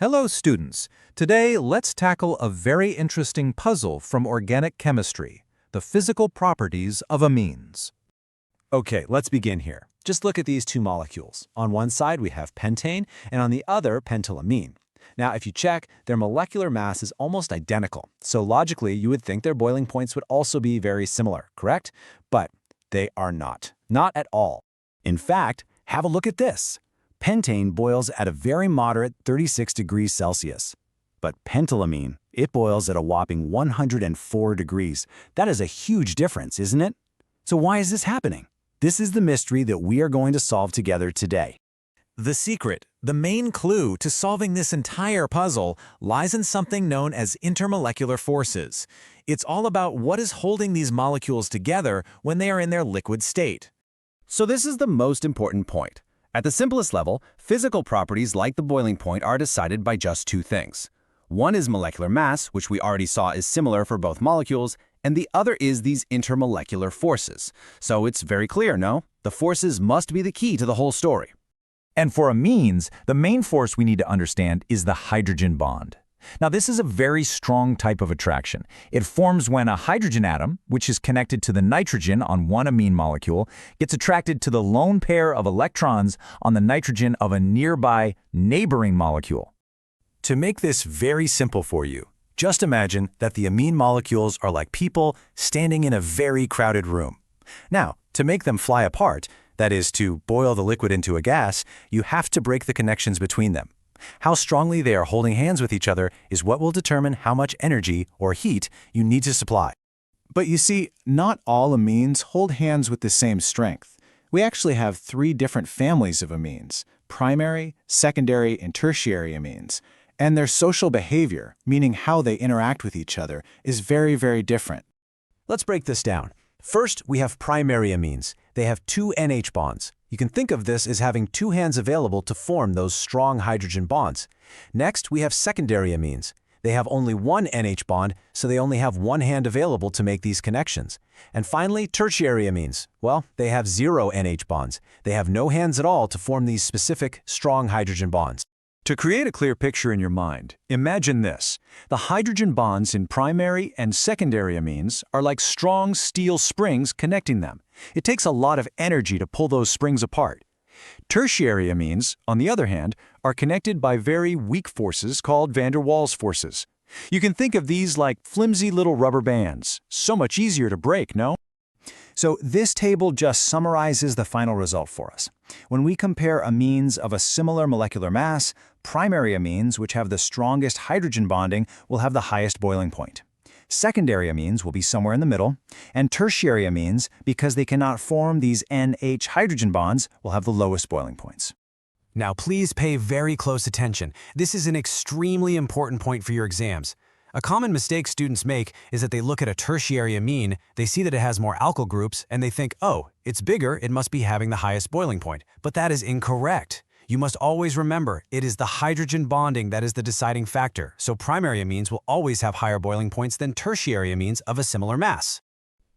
Hello, students. Today, let's tackle a very interesting puzzle from organic chemistry, the physical properties of amines. Okay, let's begin here. Just look at these two molecules. On one side, we have pentane, and on the other, pentylamine. Now, if you check, their molecular mass is almost identical, so logically, you would think their boiling points would also be very similar, correct? But they are not. Not at all. In fact, have a look at this. Pentane boils at a very moderate 36 degrees Celsius. But pentylamine, it boils at a whopping 104 degrees. That is a huge difference, isn't it? So why is this happening? This is the mystery that we are going to solve together today. The secret, the main clue to solving this entire puzzle, lies in something known as intermolecular forces. It's all about what is holding these molecules together when they are in their liquid state. So this is the most important point. At the simplest level, physical properties like the boiling point are decided by just two things. One is molecular mass, which we already saw is similar for both molecules, and the other is these intermolecular forces. So it's very clear, no? The forces must be the key to the whole story. And for amines, the main force we need to understand is the hydrogen bond. Now, this is a very strong type of attraction. It forms when a hydrogen atom, which is connected to the nitrogen on one amine molecule, gets attracted to the lone pair of electrons on the nitrogen of a nearby neighboring molecule. To make this very simple for you, just imagine that the amine molecules are like people standing in a very crowded room. Now, to make them fly apart, that is, to boil the liquid into a gas, you have to break the connections between them. How strongly they are holding hands with each other is what will determine how much energy or heat you need to supply. But you see, not all amines hold hands with the same strength. We actually have three different families of amines: primary, secondary, and tertiary amines. And their social behavior, meaning how they interact with each other, is very, very different. Let's break this down. First, we have primary amines. They have two NH bonds. You can think of this as having two hands available to form those strong hydrogen bonds. Next, we have secondary amines. They have only one NH bond, so they only have one hand available to make these connections. And finally, tertiary amines. Well, they have zero NH bonds. They have no hands at all to form these specific, strong hydrogen bonds. To create a clear picture in your mind, imagine this. The hydrogen bonds in primary and secondary amines are like strong steel springs connecting them. It takes a lot of energy to pull those springs apart. Tertiary amines, on the other hand, are connected by very weak forces called van der Waals forces. You can think of these like flimsy little rubber bands. So much easier to break, no? So this table just summarizes the final result for us. When we compare amines of a similar molecular mass, primary amines, which have the strongest hydrogen bonding, will have the highest boiling point. Secondary amines will be somewhere in the middle, and tertiary amines, because they cannot form these NH hydrogen bonds, will have the lowest boiling points. Now please pay very close attention. This is an extremely important point for your exams. A common mistake students make is that they look at a tertiary amine, they see that it has more alkyl groups, and they think, oh, it's bigger, it must be having the highest boiling point. But that is incorrect. You must always remember, it is the hydrogen bonding that is the deciding factor, so primary amines will always have higher boiling points than tertiary amines of a similar mass.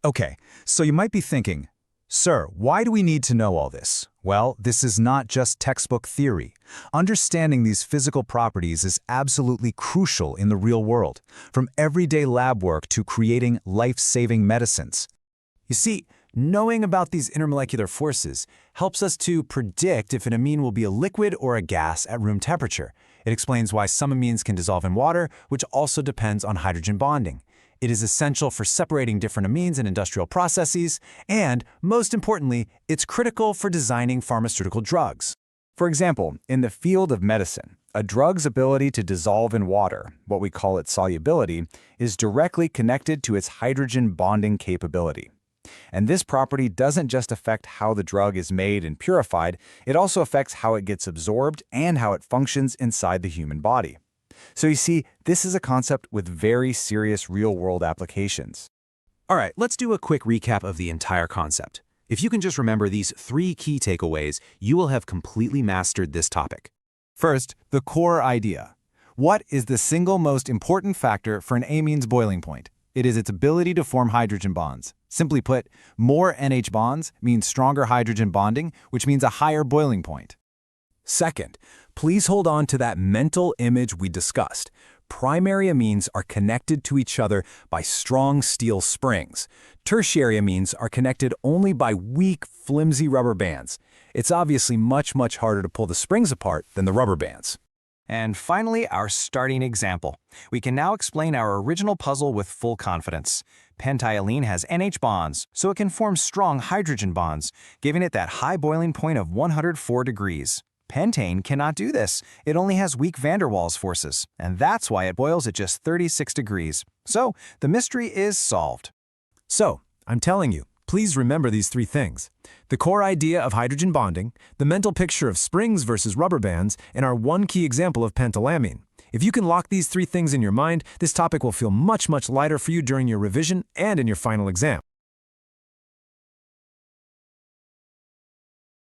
Okay, so you might be thinking, Sir, why do we need to know all this? Well, this is not just textbook theory. Understanding these physical properties is absolutely crucial in the real world, from everyday lab work to creating life-saving medicines. You see, knowing about these intermolecular forces helps us to predict if an amine will be a liquid or a gas at room temperature. It explains why some amines can dissolve in water, which also depends on hydrogen bonding. It is essential for separating different amines in industrial processes, and, most importantly, it's critical for designing pharmaceutical drugs. For example, in the field of medicine, a drug's ability to dissolve in water, what we call its solubility, is directly connected to its hydrogen bonding capability. And this property doesn't just affect how the drug is made and purified, it also affects how it gets absorbed and how it functions inside the human body. So you see, this is a concept with very serious real-world applications. All right, let's do a quick recap of the entire concept. If you can just remember these three key takeaways, you will have completely mastered this topic. First, the core idea. What is the single most important factor for an amine's boiling point? It is its ability to form hydrogen bonds. Simply put, more NH bonds means stronger hydrogen bonding, which means a higher boiling point. Second, please hold on to that mental image we discussed. Primary amines are connected to each other by strong steel springs. Tertiary amines are connected only by weak, flimsy rubber bands. It's obviously much harder to pull the springs apart than the rubber bands. And finally, our starting example. We can now explain our original puzzle with full confidence. Pentylene has NH bonds, so it can form strong hydrogen bonds, giving it that high boiling point of 104 degrees. Pentane cannot do this. It only has weak van der Waals forces, and that's why it boils at just 36 degrees. So, the mystery is solved. So, I'm telling you, please remember these three things: the core idea of hydrogen bonding, the mental picture of springs versus rubber bands, and our one key example of pentylamine. If you can lock these three things in your mind, this topic will feel much lighter for you during your revision and in your final exam.